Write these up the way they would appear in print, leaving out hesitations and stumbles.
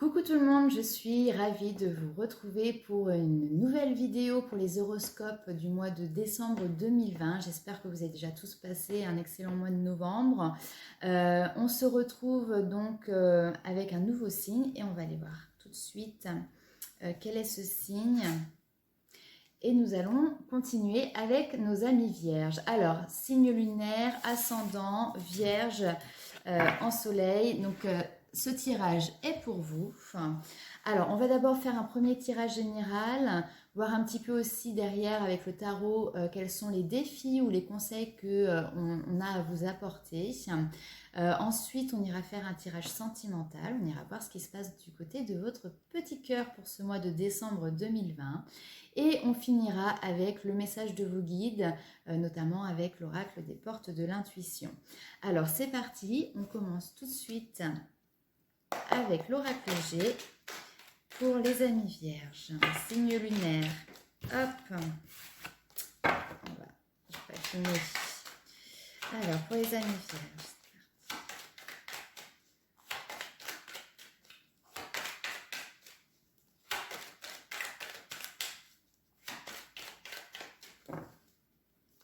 Coucou tout le monde, je suis ravie de vous retrouver pour une nouvelle vidéo pour les horoscopes du mois de décembre 2020. J'espère que vous avez déjà tous passé un excellent mois de novembre. On se retrouve donc avec un nouveau signe et on va aller voir tout de suite quel est ce signe. Et nous allons continuer avec nos amis vierges. Alors, signe lunaire, ascendant, vierge en soleil. Donc, ce tirage est pour vous. Alors, on va d'abord faire un premier tirage général, voir un petit peu aussi derrière avec le tarot quels sont les défis ou les conseils qu'on a à vous apporter. Ensuite, on ira faire un tirage sentimental. On ira voir ce qui se passe du côté de votre petit cœur pour ce mois de décembre 2020. Et on finira avec le message de vos guides, notamment avec l'oracle des portes de l'intuition. Alors c'est parti, on commence tout de suite avec l'oracle G pour les amis vierges. Signe lunaire. Hop, je vais affiner. Alors pour les amis vierges.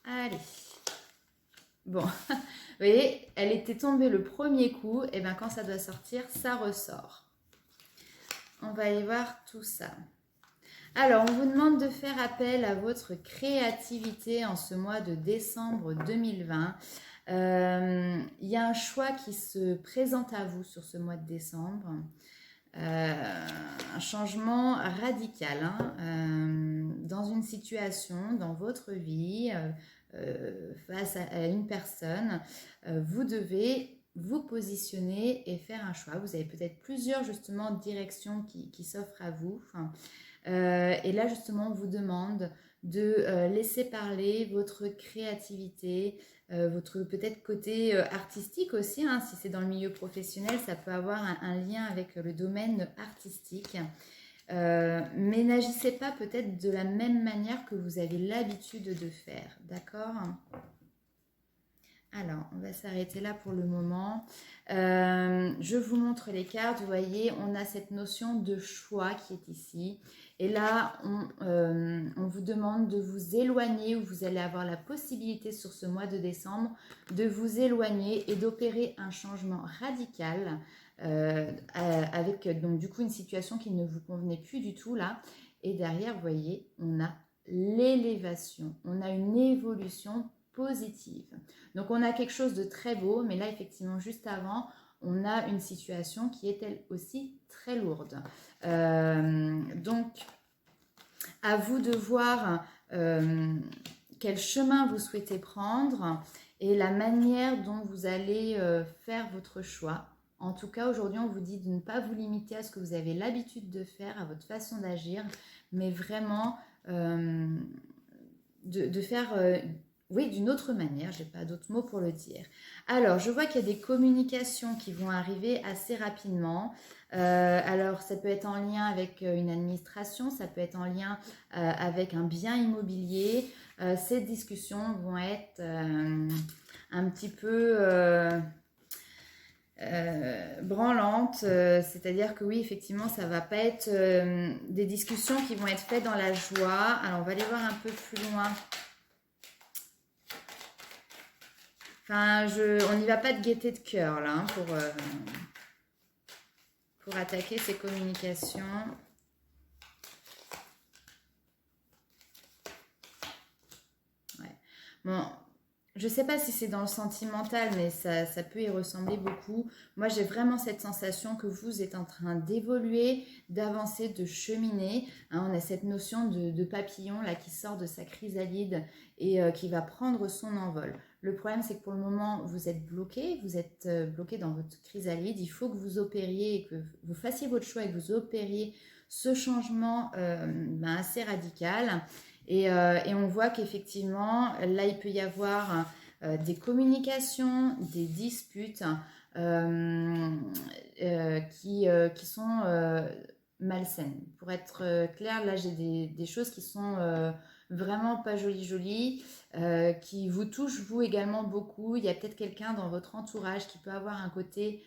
Allez. Bon, vous voyez, elle était tombée le premier coup, et bien quand ça doit sortir, ça ressort. On va aller voir tout ça. Alors, on vous demande de faire appel à votre créativité en ce mois de décembre 2020. Il y a un choix qui se présente à vous sur ce mois de décembre. Un changement radical dans une situation, dans votre vie, face à une personne. Vous devez vous positionner et faire un choix. Vous avez peut-être plusieurs justement directions qui s'offrent à vous. Et là justement on vous demande de laisser parler votre créativité, votre peut-être côté artistique aussi, si c'est dans le milieu professionnel, ça peut avoir un lien avec le domaine artistique. Mais n'agissez pas peut-être de la même manière que vous avez l'habitude de faire, d'accord ? Alors, on va s'arrêter là pour le moment. Je vous montre les cartes. Vous voyez, on a cette notion de choix qui est ici. Et là, on vous demande de vous éloigner, ou vous allez avoir la possibilité sur ce mois de décembre de vous éloigner et d'opérer un changement radical avec donc du coup une situation qui ne vous convenait plus du tout là. Et derrière, vous voyez, on a l'élévation, on a une évolution positive. Donc on a quelque chose de très beau, mais là effectivement juste avant, on a une situation qui est elle aussi très lourde. Donc à vous de voir quel chemin vous souhaitez prendre et la manière dont vous allez faire votre choix. En tout cas, aujourd'hui, on vous dit de ne pas vous limiter à ce que vous avez l'habitude de faire, à votre façon d'agir, mais vraiment de faire oui, d'une autre manière, je n'ai pas d'autres mots pour le dire. Alors, je vois qu'il y a des communications qui vont arriver assez rapidement. Alors, ça peut être en lien avec une administration, ça peut être en lien avec un bien immobilier. Ces discussions vont être un petit peu branlantes, c'est-à-dire que oui, effectivement, ça ne va pas être des discussions qui vont être faites dans la joie. Alors, on va aller voir un peu plus loin. Enfin, on n'y va pas de gaieté de cœur là pour attaquer ces communications. Ouais. Bon, je ne sais pas si c'est dans le sentimental, mais ça peut y ressembler beaucoup. Moi, j'ai vraiment cette sensation que vous êtes en train d'évoluer, d'avancer, de cheminer. On a cette notion de papillon là qui sort de sa chrysalide et qui va prendre son envol. Le problème, c'est que pour le moment, vous êtes bloqué dans votre chrysalide. Il faut que vous opériez et que vous fassiez votre choix et que vous opériez ce changement assez radical. Et on voit qu'effectivement, là, il peut y avoir des communications, des disputes qui sont malsaines. Pour être clair, là, j'ai des choses qui sont vraiment pas jolies, qui vous touchent, vous également, beaucoup. Il y a peut-être quelqu'un dans votre entourage qui peut avoir un côté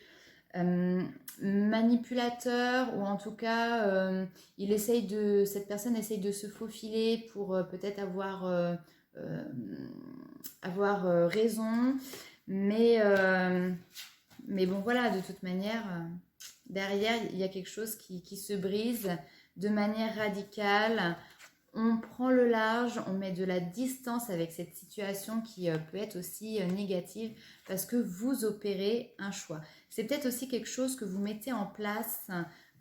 manipulateur, ou en tout cas, cette personne essaye de se faufiler pour peut-être euh, avoir raison, mais, euh, mais bon, voilà, de toute manière, derrière, il y a quelque chose qui se brise de manière radicale. On prend le large, on met de la distance avec cette situation qui peut être aussi négative parce que vous opérez un choix. C'est peut-être aussi quelque chose que vous mettez en place,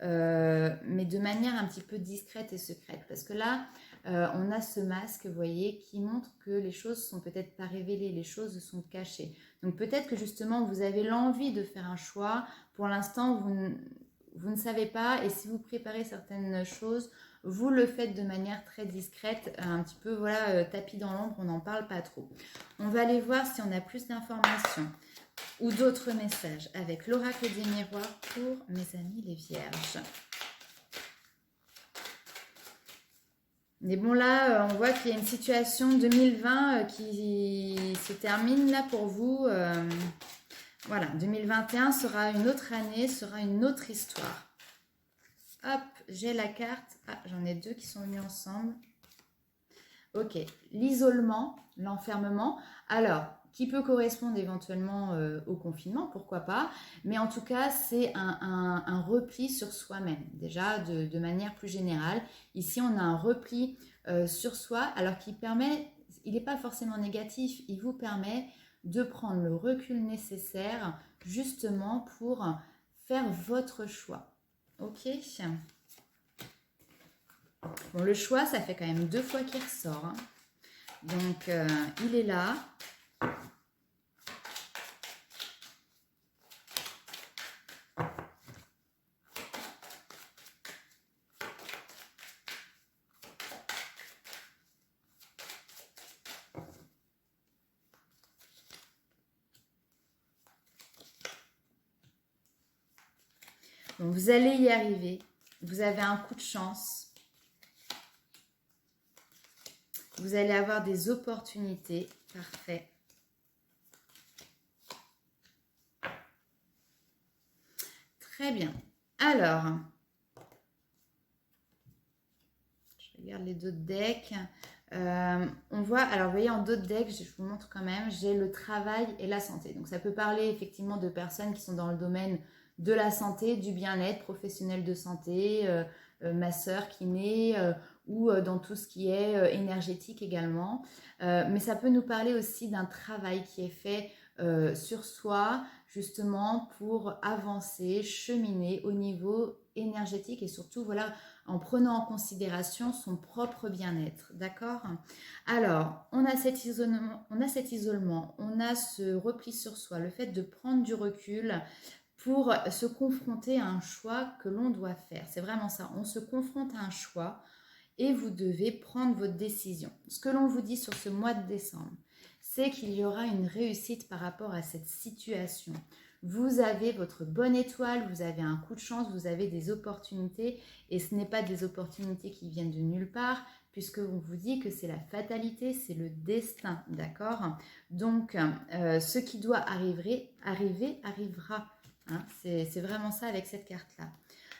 mais de manière un petit peu discrète et secrète. Parce que là, on a ce masque, vous voyez, qui montre que les choses sont peut-être pas révélées, les choses sont cachées. Donc peut-être que justement, vous avez l'envie de faire un choix. Pour l'instant, vous ne savez pas. Et si vous préparez certaines choses, vous le faites de manière très discrète, un petit peu, voilà, tapis dans l'ombre, on n'en parle pas trop. On va aller voir si on a plus d'informations ou d'autres messages avec l'oracle des miroirs pour mes amis les vierges. Mais bon, là, on voit qu'il y a une situation 2020 qui se termine là pour vous. Voilà, 2021 sera une autre année, sera une autre histoire. Hop, j'ai la carte. Ah, j'en ai deux qui sont venus ensemble. Ok, l'isolement, l'enfermement. Alors, qui peut correspondre éventuellement au confinement, pourquoi pas. Mais en tout cas, c'est un repli sur soi-même, déjà de manière plus générale. Ici, on a un repli sur soi, alors qu'il permet, il n'est pas forcément négatif, il vous permet de prendre le recul nécessaire justement pour faire votre choix. Ok. Bon, le choix, ça fait quand même 2 fois qu'il ressort. Hein. Donc, il est là. Donc, vous allez y arriver. Vous avez un coup de chance. Vous allez avoir des opportunités. Parfait. Très bien. Alors, je regarde les d'autres decks. On voit, alors vous voyez en d'autres decks, je vous montre quand même, j'ai le travail et la santé. Donc ça peut parler effectivement de personnes qui sont dans le domaine de la santé, du bien-être, professionnel de santé, masseur, kiné, ou dans tout ce qui est énergétique également. Mais ça peut nous parler aussi d'un travail qui est fait sur soi, justement pour avancer, cheminer au niveau énergétique et surtout, voilà, en prenant en considération son propre bien-être, d'accord? Alors, on a cet isolement, on a ce repli sur soi, le fait de prendre du recul pour se confronter à un choix que l'on doit faire. C'est vraiment ça, on se confronte à un choix et vous devez prendre votre décision. Ce que l'on vous dit sur ce mois de décembre, c'est qu'il y aura une réussite par rapport à cette situation. Vous avez votre bonne étoile, vous avez un coup de chance, vous avez des opportunités et ce n'est pas des opportunités qui viennent de nulle part puisque on vous dit que c'est la fatalité, c'est le destin, d'accord? Donc, ce qui doit arriver arrivera. Hein, c'est vraiment ça avec cette carte-là.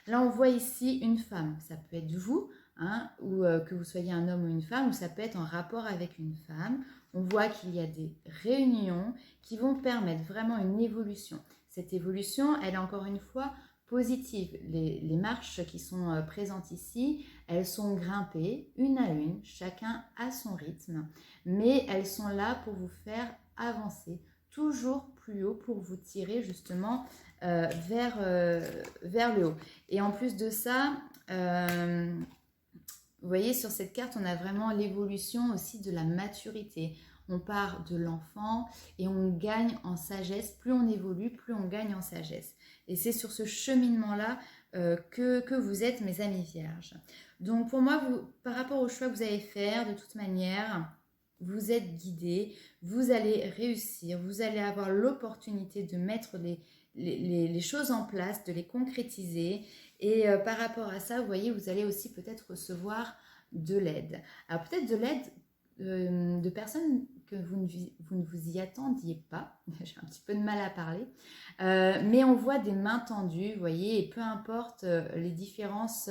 Là, on voit ici une femme, ça peut être vous, hein, ou que vous soyez un homme ou une femme, ou ça peut être en rapport avec une femme. On voit qu'il y a des réunions qui vont permettre vraiment une évolution. Cette évolution, elle est encore une fois positive. Les marches qui sont présentes ici, elles sont grimpées une à une, chacun à son rythme, mais elles sont là pour vous faire avancer toujours plus haut pour vous tirer justement vers le haut. Et en plus de ça, vous voyez, sur cette carte, on a vraiment l'évolution aussi de la maturité. On part de l'enfant et on gagne en sagesse. Plus on évolue, plus on gagne en sagesse. Et c'est sur ce cheminement-là que vous êtes, mes amis vierges. Donc pour moi, par rapport au choix que vous allez faire, de toute manière, vous êtes guidés, vous allez réussir, vous allez avoir l'opportunité de mettre les choses en place, de les concrétiser. Et par rapport à ça, vous voyez, vous allez aussi peut-être recevoir de l'aide. Alors peut-être de l'aide de personnes que vous ne vous y attendiez pas. J'ai un petit peu de mal à parler. Mais on voit des mains tendues, vous voyez, et peu importe les différences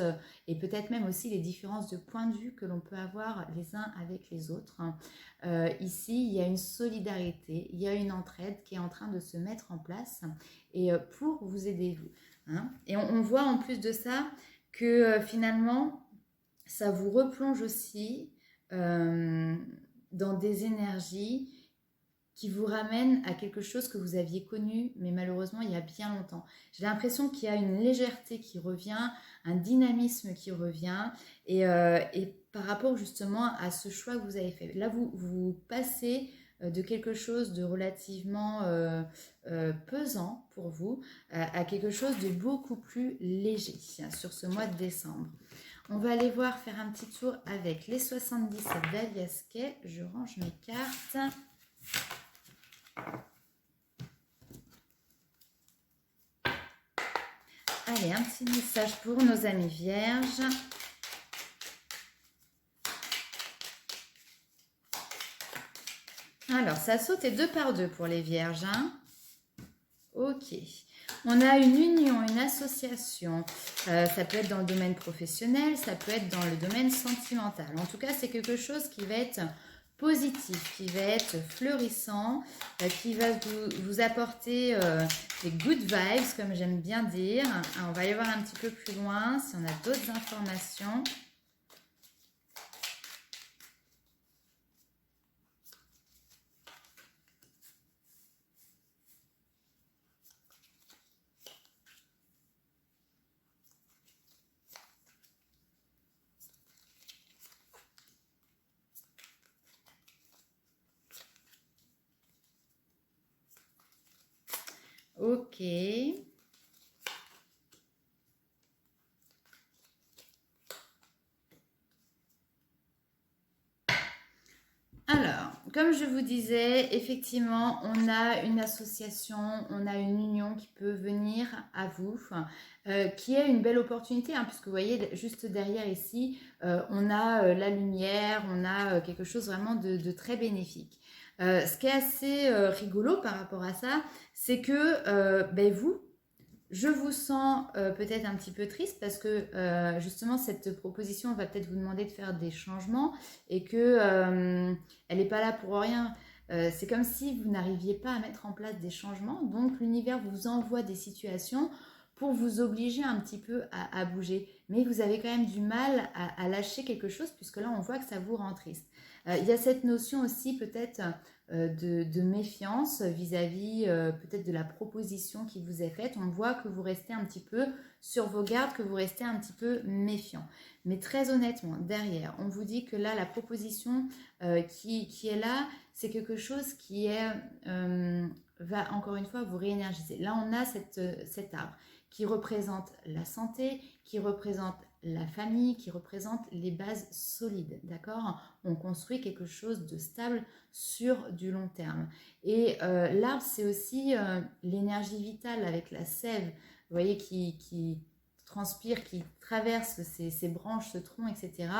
et peut-être même aussi les différences de point de vue que l'on peut avoir les uns avec les autres. Ici, il y a une solidarité, il y a une entraide qui est en train de se mettre en place et pour vous aider, vous. Hein. Et on voit en plus de ça que finalement, ça vous replonge aussi dans des énergies qui vous ramènent à quelque chose que vous aviez connu, mais malheureusement il y a bien longtemps. J'ai l'impression qu'il y a une légèreté qui revient, un dynamisme qui revient, et par rapport justement à ce choix que vous avez fait. Là, vous passez de quelque chose de relativement pesant pour vous à quelque chose de beaucoup plus léger sur ce mois de décembre. On va aller voir faire un petit tour avec les 77 d'Alias Kay. Je range mes cartes. Allez, un petit message pour nos amis vierges. Alors, ça saute et 2 par 2 pour les vierges. Hein. Ok. On a une union, une association. Ça peut être dans le domaine professionnel, ça peut être dans le domaine sentimental. En tout cas, c'est quelque chose qui va être positif, qui va être fleurissant, qui va vous apporter des good vibes, comme j'aime bien dire. Alors, on va aller voir un petit peu plus loin si on a d'autres informations. Ok. Alors, comme je vous disais, effectivement, on a une association, on a une union qui peut venir à vous, qui est une belle opportunité, hein, puisque vous voyez, juste derrière ici, on a la lumière, on a quelque chose vraiment de très bénéfique. Ce qui est assez rigolo par rapport à ça, c'est que vous, je vous sens peut-être un petit peu triste parce que justement cette proposition va peut-être vous demander de faire des changements et que elle n'est pas là pour rien. C'est comme si vous n'arriviez pas à mettre en place des changements, donc l'univers vous envoie des situations pour vous obliger un petit peu à bouger. Mais vous avez quand même du mal à lâcher quelque chose puisque là on voit que ça vous rend triste. Il y a cette notion aussi peut-être de méfiance vis-à-vis peut-être de la proposition qui vous est faite. On voit que vous restez un petit peu sur vos gardes, que vous restez un petit peu méfiant. Mais très honnêtement, derrière, on vous dit que là, la proposition qui est là, c'est quelque chose qui va encore une fois vous réénergiser. Là, on a cet arbre qui représente la santé, qui représente la famille, qui représente les bases solides, d'accord? On construit quelque chose de stable sur du long terme. Et l'arbre, c'est aussi l'énergie vitale avec la sève, vous voyez, qui transpire, qui traverse ses branches, ce tronc, etc.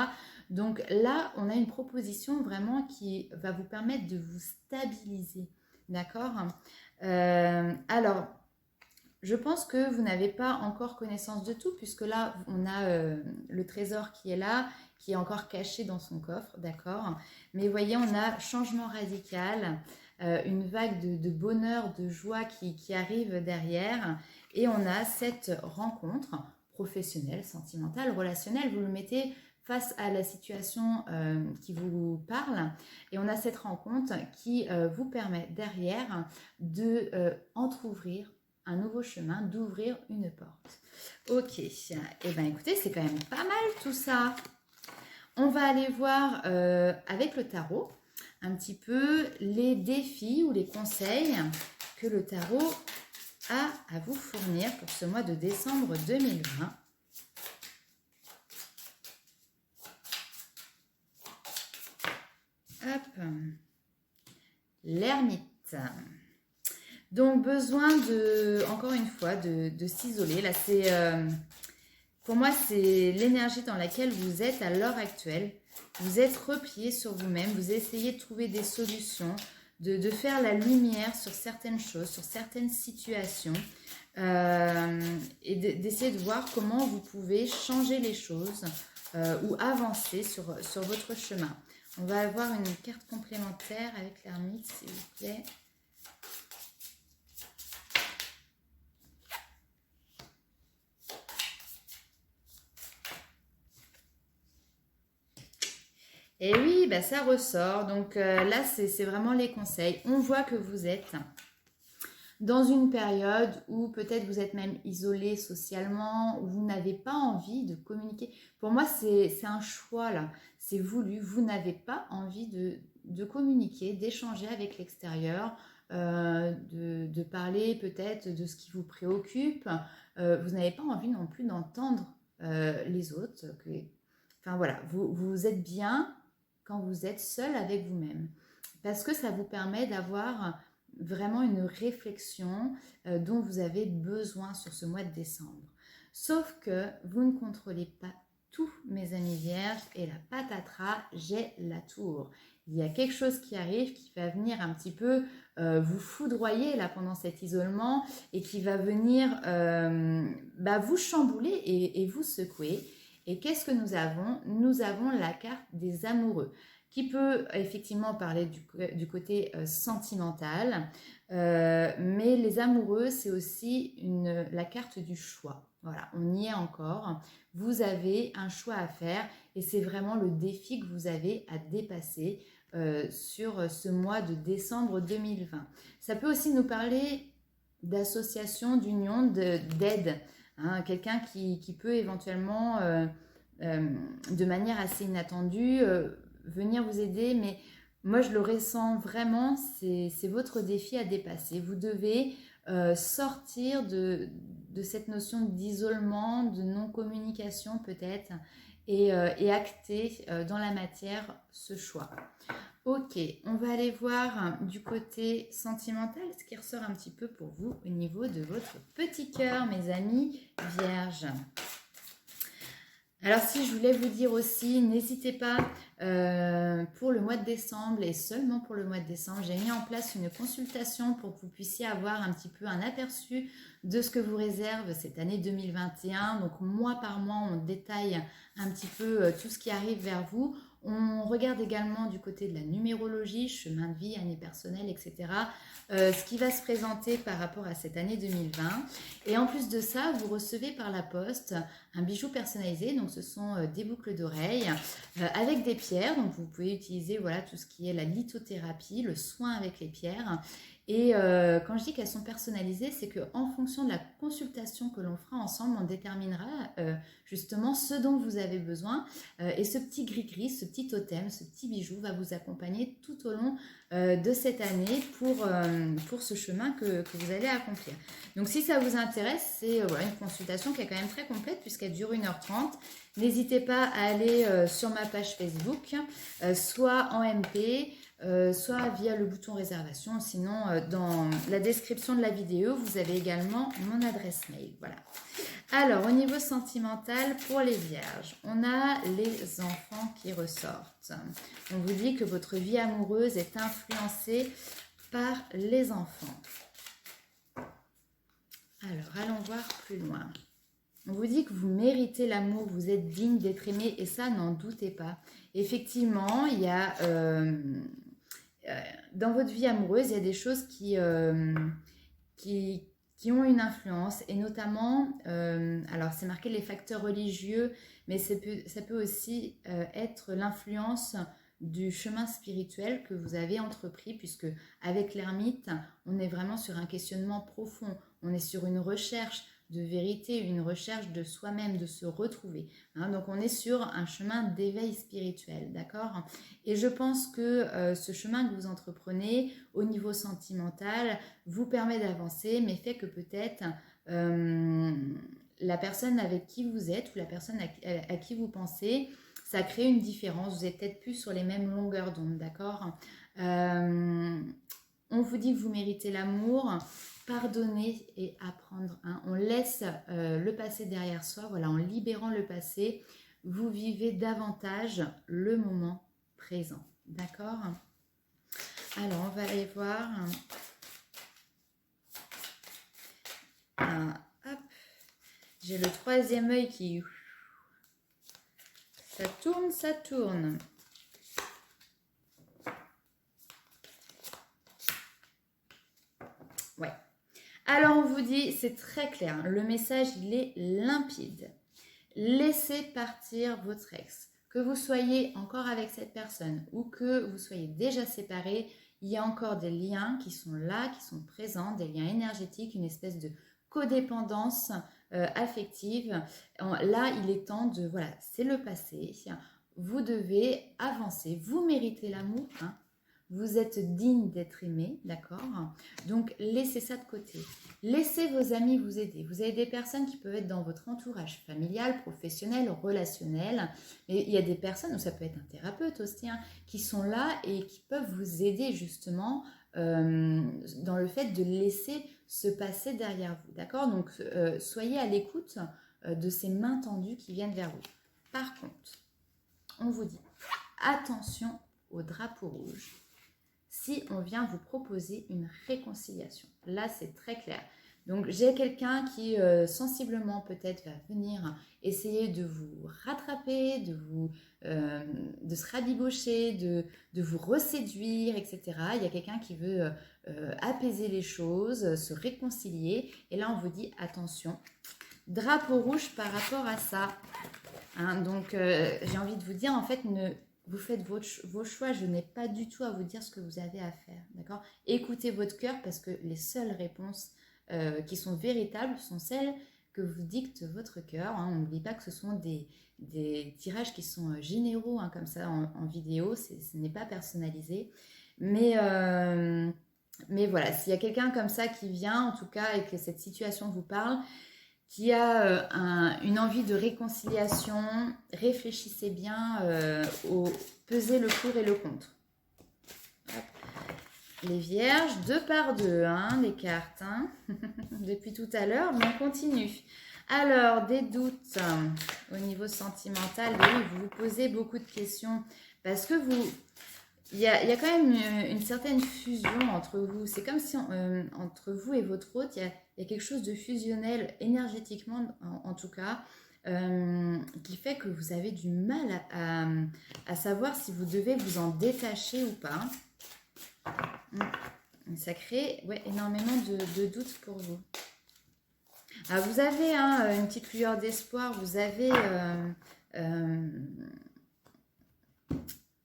Donc là, on a une proposition vraiment qui va vous permettre de vous stabiliser, d'accord? Alors, je pense que vous n'avez pas encore connaissance de tout, puisque là, on a le trésor qui est là, qui est encore caché dans son coffre, d'accord? Mais vous voyez, on a changement radical, une vague de bonheur, de joie qui arrive derrière, et on a cette rencontre professionnelle, sentimentale, relationnelle, vous le mettez face à la situation qui vous parle, et on a cette rencontre qui vous permet derrière de entrouvrir un nouveau chemin, d'ouvrir une porte. Ok, et bien écoutez, c'est quand même pas mal tout ça. On va aller voir avec le tarot un petit peu les défis ou les conseils que le tarot a à vous fournir pour ce mois de décembre 2020. Hop, l'ermite. Donc, besoin encore une fois, de s'isoler. Là, pour moi, c'est l'énergie dans laquelle vous êtes à l'heure actuelle. Vous êtes replié sur vous-même, vous essayez de trouver des solutions, de faire la lumière sur certaines choses, sur certaines situations, et d'essayer de voir comment vous pouvez changer les choses ou avancer sur votre chemin. On va avoir une carte complémentaire avec l'ermite, s'il vous plaît. Et oui, bah ça ressort. Donc là, c'est vraiment les conseils. On voit que vous êtes dans une période où peut-être vous êtes même isolé socialement, où vous n'avez pas envie de communiquer. Pour moi, c'est un choix là. C'est voulu. Vous n'avez pas envie de communiquer, d'échanger avec l'extérieur, de parler peut-être de ce qui vous préoccupe. Vous n'avez pas envie non plus d'entendre les autres. Enfin voilà, vous êtes bien quand vous êtes seul avec vous-même. Parce que ça vous permet d'avoir vraiment une réflexion dont vous avez besoin sur ce mois de décembre. Sauf que vous ne contrôlez pas tout, mes amis vierges, et la patatras, j'ai la tour. Il y a quelque chose qui arrive qui va venir un petit peu vous foudroyer là pendant cet isolement et qui va venir vous chambouler et vous secouer. Et qu'est-ce que nous avons? Nous avons la carte des amoureux qui peut effectivement parler du côté sentimental, mais les amoureux, c'est aussi la carte du choix. Voilà, on y est encore. Vous avez un choix à faire et c'est vraiment le défi que vous avez à dépasser sur ce mois de décembre 2020. Ça peut aussi nous parler d'association, d'union, d'aide. Hein, quelqu'un qui peut éventuellement, de manière assez inattendue, venir vous aider, mais moi je le ressens vraiment, c'est votre défi à dépasser. Vous devez sortir de cette notion d'isolement, de non-communication peut-être, et acter dans la matière ce choix. Ok, on va aller voir du côté sentimental, ce qui ressort un petit peu pour vous au niveau de votre petit cœur, mes amis vierges. Alors si je voulais vous dire aussi, n'hésitez pas pour le mois de décembre et seulement pour le mois de décembre, j'ai mis en place une consultation pour que vous puissiez avoir un petit peu un aperçu de ce que vous réserve cette année 2021. Donc mois par mois, on détaille un petit peu tout ce qui arrive vers vous. On regarde également du côté de la numérologie, chemin de vie, année personnelle, etc. Ce qui va se présenter par rapport à cette année 2020. Et en plus de ça, vous recevez par la poste un bijou personnalisé. Donc ce sont des boucles d'oreilles avec des pierres. Donc vous pouvez utiliser voilà, tout ce qui est la lithothérapie, le soin avec les pierres. Et quand je dis qu'elles sont personnalisées, c'est qu'en fonction de la consultation que l'on fera ensemble, on déterminera justement ce dont vous avez besoin. Et ce petit gris-gris, ce petit totem, ce petit bijou va vous accompagner tout au long de cette année pour ce chemin que vous allez accomplir. Donc si ça vous intéresse, c'est voilà, une consultation qui est quand même très complète puisqu'elle dure 1h30. N'hésitez pas à aller sur ma page Facebook, soit en MP, soit via le bouton réservation. Sinon, dans la description de la vidéo, vous avez également mon adresse mail. Voilà. Alors, au niveau sentimental, pour les vierges, on a les enfants qui ressortent. On vous dit que votre vie amoureuse est influencée par les enfants. Alors, allons voir plus loin. On vous dit que vous méritez l'amour, vous êtes digne d'être aimé et ça, n'en doutez pas. Effectivement, il y a... dans votre vie amoureuse, il y a des choses qui ont une influence et notamment, alors c'est marqué les facteurs religieux, mais ça peut aussi être l'influence du chemin spirituel que vous avez entrepris, puisque avec l'ermite, on est vraiment sur un questionnement profond, on est sur une recherche de vérité, une recherche de soi-même, de se retrouver. Hein, donc on est sur un chemin d'éveil spirituel, d'accord? Et je pense que ce chemin que vous entreprenez au niveau sentimental vous permet d'avancer, mais fait que peut-être la personne avec qui vous êtes ou la personne à qui vous pensez, ça crée une différence. Vous êtes peut-être plus sur les mêmes longueurs d'onde, d'accord? On vous dit que vous méritez l'amour. Pardonner et apprendre. Hein. On laisse le passé derrière soi, voilà, en libérant le passé. vous vivez davantage le moment présent. D'accord? Alors, on va aller voir. Hop. J'ai le troisième œil qui... Ça tourne, ça tourne. Ouais. Alors, on vous dit, c'est très clair. Le message, il est limpide. Laissez partir votre ex. Que vous soyez encore avec cette personne ou que vous soyez déjà séparés, il y a encore des liens qui sont là, qui sont présents, des liens énergétiques, une espèce de codépendance affective. Là, il est temps de... Voilà, c'est le passé. Vous devez avancer. Vous méritez l'amour, hein. Vous êtes digne d'être aimé, d'accord? Donc, laissez ça de côté. Laissez vos amis vous aider. Vous avez des personnes qui peuvent être dans votre entourage familial, professionnel, relationnel. Mais il y a des personnes, ou ça peut être un thérapeute aussi, hein, qui sont là et qui peuvent vous aider justement dans le fait de laisser se passer derrière vous, d'accord? Donc, soyez à l'écoute de ces mains tendues qui viennent vers vous. Par contre, on vous dit, attention au drapeau rouge. Si on vient vous proposer une réconciliation, là c'est très clair. Donc j'ai quelqu'un qui sensiblement peut-être va venir essayer de vous rattraper, de se rabibocher, de vous reséduire, etc. Il y a quelqu'un qui veut apaiser les choses, se réconcilier. Et là on vous dit attention, drapeau rouge par rapport à ça. Hein, donc j'ai envie de vous dire en fait vous faites vos choix, je n'ai pas du tout à vous dire ce que vous avez à faire, d'accord? Écoutez votre cœur parce que les seules réponses qui sont véritables sont celles que vous dicte votre cœur. Hein. On n'oublie pas que ce sont des tirages qui sont généraux, hein, comme ça en vidéo, ce n'est pas personnalisé. Mais voilà, s'il y a quelqu'un comme ça qui vient, en tout cas, et que cette situation vous parle, qui a une envie de réconciliation, réfléchissez bien pesez le pour et le contre. Hop. Les vierges, 2 par 2, hein, les cartes, hein, depuis tout à l'heure, mais on continue. Alors, des doutes au niveau sentimental, oui, vous vous posez beaucoup de questions parce que il y a quand même une certaine fusion entre vous. C'est comme si entre vous et votre hôte, il y a quelque chose de fusionnel énergétiquement, en tout cas, qui fait que vous avez du mal à savoir si vous devez vous en détacher ou pas. Ça crée énormément de doutes pour vous. Alors, vous avez une petite lueur d'espoir, vous avez...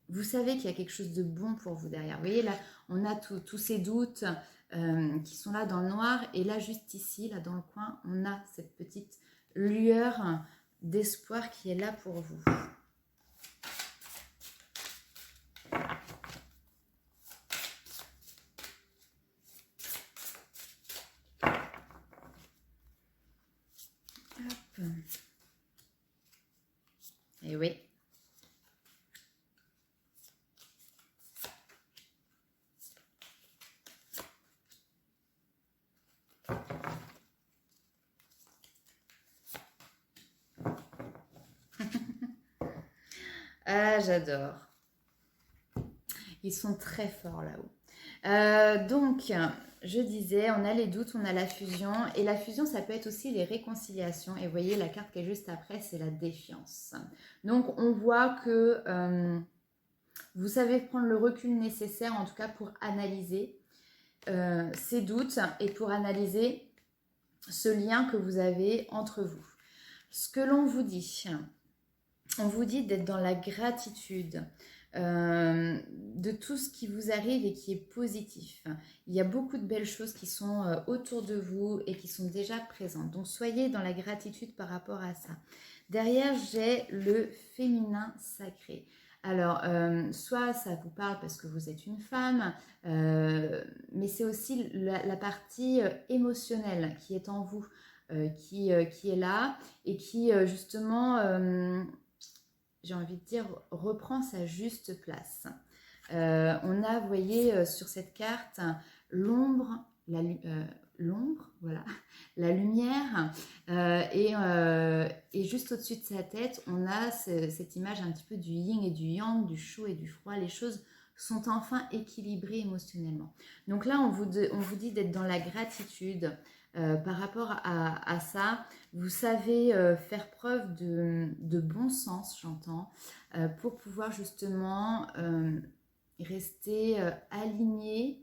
vous savez qu'il y a quelque chose de bon pour vous derrière. Vous voyez, là, on a tous ces doutes qui sont là dans le noir. Et là, juste ici, là dans le coin, on a cette petite lueur d'espoir qui est là pour vous. Hop. Et oui. Ah, j'adore. Ils sont très forts là-haut. Donc, je disais, on a les doutes, on a la fusion. Et la fusion, ça peut être aussi les réconciliations. Et vous voyez, la carte qui est juste après, c'est la défiance. Donc, on voit que vous savez prendre le recul nécessaire, en tout cas pour analyser ces doutes et pour analyser ce lien que vous avez entre vous. Ce que l'on vous dit, on vous dit d'être dans la gratitude de tout ce qui vous arrive et qui est positif. Il y a beaucoup de belles choses qui sont autour de vous et qui sont déjà présentes. Donc, soyez dans la gratitude par rapport à ça. Derrière, j'ai le féminin sacré. Alors, soit ça vous parle parce que vous êtes une femme, mais c'est aussi la partie émotionnelle qui est en vous, qui est là et qui, justement, j'ai envie de dire, reprend sa juste place. On a, vous voyez, sur cette carte, l'ombre, l'ombre, voilà, la lumière. Et juste au-dessus de sa tête, on a cette image un petit peu du yin et du yang, du chaud et du froid. Les choses sont enfin équilibrées émotionnellement. Donc là, on vous dit d'être dans la gratitude par rapport à ça. Vous savez faire preuve de bon sens, j'entends, pour pouvoir justement rester aligné,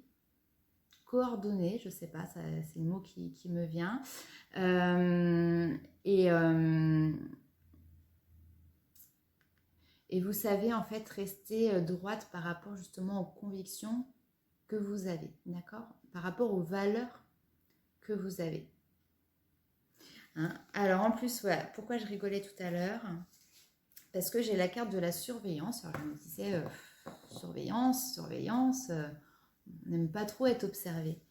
coordonné, je ne sais pas, c'est le mot qui me vient. Et vous savez en fait rester droite par rapport justement aux convictions que vous avez, d'accord? Par rapport aux valeurs que vous avez. Hein? Alors en plus, voilà, pourquoi je rigolais tout à l'heure? Parce que j'ai la carte de la surveillance. Alors je me disais, surveillance, on n'aime pas trop être observé.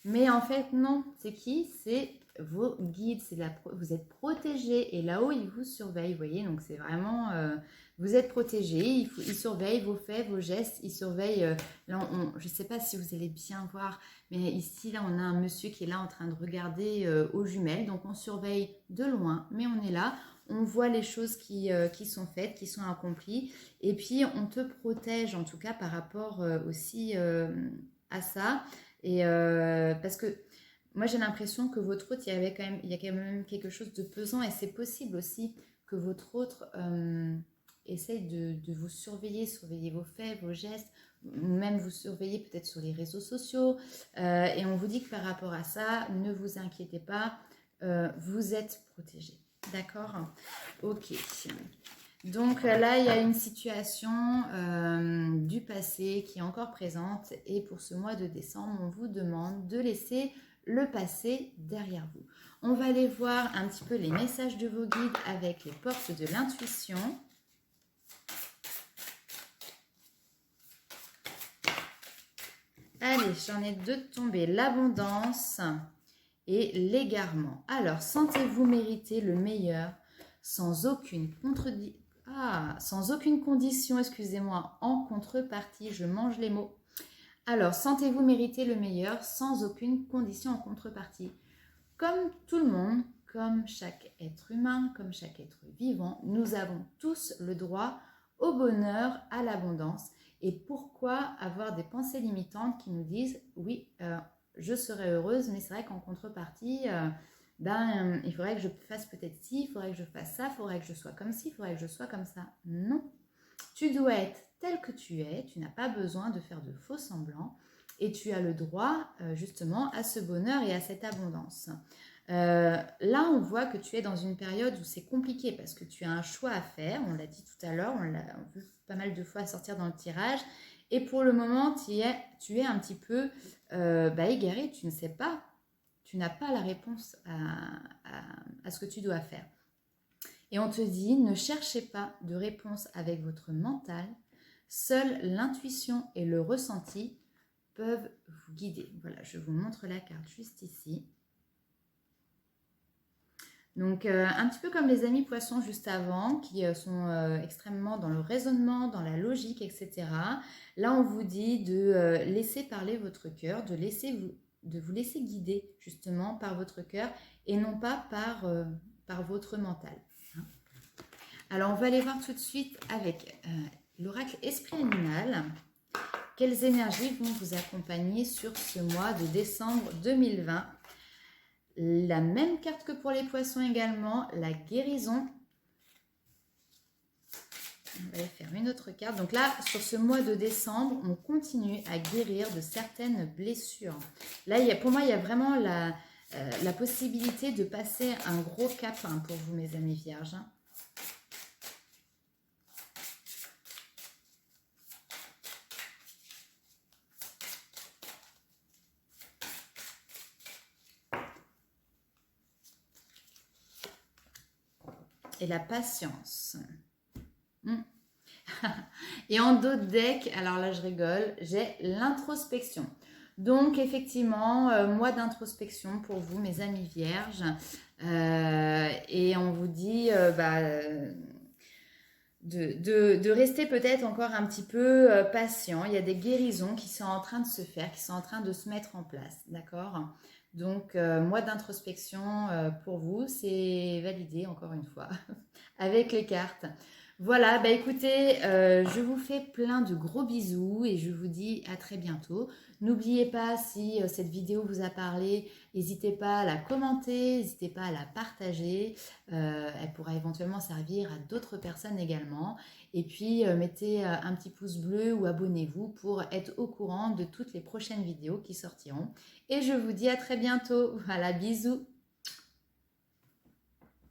Mais en fait, non. C'est qui? C'est vos guides. Vous êtes protégés et là-haut, ils vous surveillent. Vous voyez, donc c'est vraiment... vous êtes protégés. Ils surveillent vos faits, vos gestes. Ils surveillent... là, je ne sais pas si vous allez bien voir, mais ici, là, on a un monsieur qui est là en train de regarder aux jumelles. Donc, on surveille de loin, mais on est là. On voit les choses qui sont faites, qui sont accomplies. Et puis, on te protège, en tout cas, par rapport aussi à ça. Et parce que moi, j'ai l'impression que votre hôte, il y a quand même quelque chose de pesant. Et c'est possible aussi que votre hôte essaye de vous surveiller vos faits, vos gestes, même vous surveiller peut-être sur les réseaux sociaux. Et on vous dit que par rapport à ça, ne vous inquiétez pas, vous êtes protégés. D'accord? Ok. Donc là, il y a une situation du passé qui est encore présente. Et pour ce mois de décembre, on vous demande de laisser le passé derrière vous. On va aller voir un petit peu les messages de vos guides avec les portes de l'intuition. Allez, j'en ai deux tombés. L'abondance et l'égarement. Alors, sentez-vous mériter le meilleur sans aucune condition, excusez-moi, en contrepartie, je mange les mots. Alors, sentez-vous mériter le meilleur sans aucune condition en contrepartie. Comme tout le monde, comme chaque être humain, comme chaque être vivant, nous avons tous le droit au bonheur, à l'abondance. Et pourquoi avoir des pensées limitantes qui nous disent « oui, je serais heureuse, mais c'est vrai qu'en contrepartie, il faudrait que je fasse peut-être ci, il faudrait que je fasse ça, il faudrait que je sois comme ci, il faudrait que je sois comme ça. » Non, tu dois être tel que tu es, tu n'as pas besoin de faire de faux semblants et tu as le droit justement à ce bonheur et à cette abondance. Là, on voit que tu es dans une période où c'est compliqué parce que tu as un choix à faire, on l'a dit tout à l'heure, on l'a vu pas mal de fois sortir dans le tirage, et pour le moment, tu es un petit peu égaré, tu ne sais pas, tu n'as pas la réponse à ce que tu dois faire. Et on te dit, ne cherchez pas de réponse avec votre mental, seule l'intuition et le ressenti peuvent vous guider. Voilà, je vous montre la carte juste ici. Donc, un petit peu comme les amis poissons juste avant, qui sont extrêmement dans le raisonnement, dans la logique, etc. Là, on vous dit de laisser parler votre cœur, de vous laisser guider justement par votre cœur et non pas par votre mental. Hein. Alors, on va aller voir tout de suite avec l'oracle Esprit Animal. Quelles énergies vont vous accompagner sur ce mois de décembre 2020 ? La même carte que pour les poissons également, la guérison. On va aller faire une autre carte. Donc là, sur ce mois de décembre, on continue à guérir de certaines blessures. Là, pour moi, il y a vraiment la possibilité de passer un gros cap pour vous, mes amis vierges. Et la patience. Et en dos de deck, alors là je rigole, j'ai l'introspection. Donc effectivement, mois d'introspection pour vous, mes amis vierges. Et on vous dit de rester peut-être encore un petit peu patient. Il y a des guérisons qui sont en train de se faire, qui sont en train de se mettre en place, d'accord ? Donc, mois d'introspection pour vous, c'est validé encore une fois avec les cartes. Voilà, bah écoutez, je vous fais plein de gros bisous et je vous dis à très bientôt. N'oubliez pas, si cette vidéo vous a parlé, n'hésitez pas à la commenter, n'hésitez pas à la partager. Elle pourra éventuellement servir à d'autres personnes également. Et puis, mettez un petit pouce bleu ou abonnez-vous pour être au courant de toutes les prochaines vidéos qui sortiront. Et je vous dis à très bientôt. Voilà, bisous.